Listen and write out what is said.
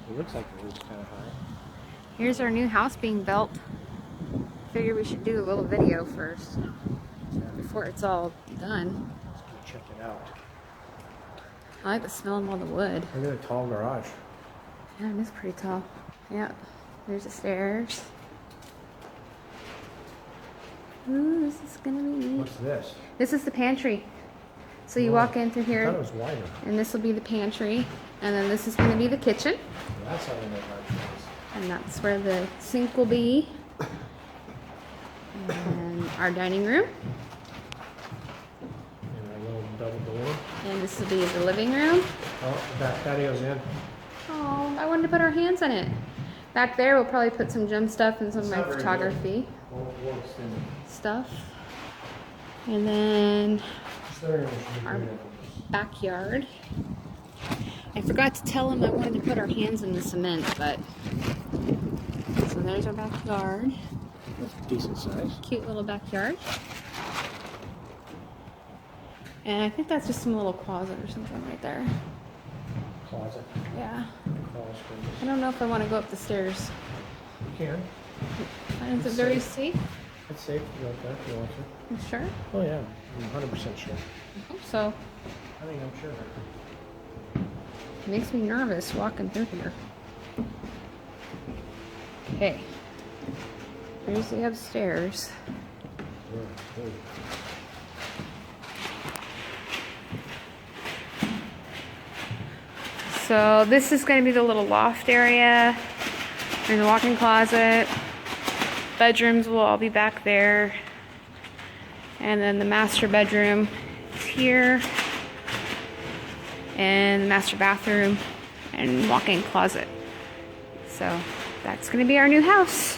It looks like the roof's kind of high. Here's our new house being built. Figure we should do a little video first before it's all done. Let's go check it out. I like the smell of all the wood. Look at a tall garage. Yeah, it is pretty tall. Yeah, there's the stairs. Ooh, this is gonna be neat. What's this? This is the pantry. So you walk in through I here, thought it was wider. and this will be the pantry, and then this is gonna be the kitchen, That's how we make our choice. and that's where the sink will be, and our dining room, And a little double door. and this will be the living room. Oh, the back patio's in. Oh, I wanted to put our hands in it. Back there, we'll probably put some gem stuff and some of It's my not very photography We'll extend it. stuff. And then This living room should be Our- good. backyard. I forgot to tell him I wanted to put our hands in the cement, but so there's our backyard. That's decent size. Cute little backyard. And I think that's just some little closet or something right there. Closet. Yeah. Crawl space. I don't know if I want to go up the stairs. You can. Is it It's very safe. safe? It's safe to go up there if you want to. You sure? Oh yeah, I'm 100% sure. I hope so. I think I'm sure. It makes me nervous walking through here. Okay. Here's the upstairs. So this is going to be the little loft area. There's a walk-in closet. Bedrooms will all be back there. And then the master bedroom is here. And the master bathroom and walk-in closet. So that's going to be our new house.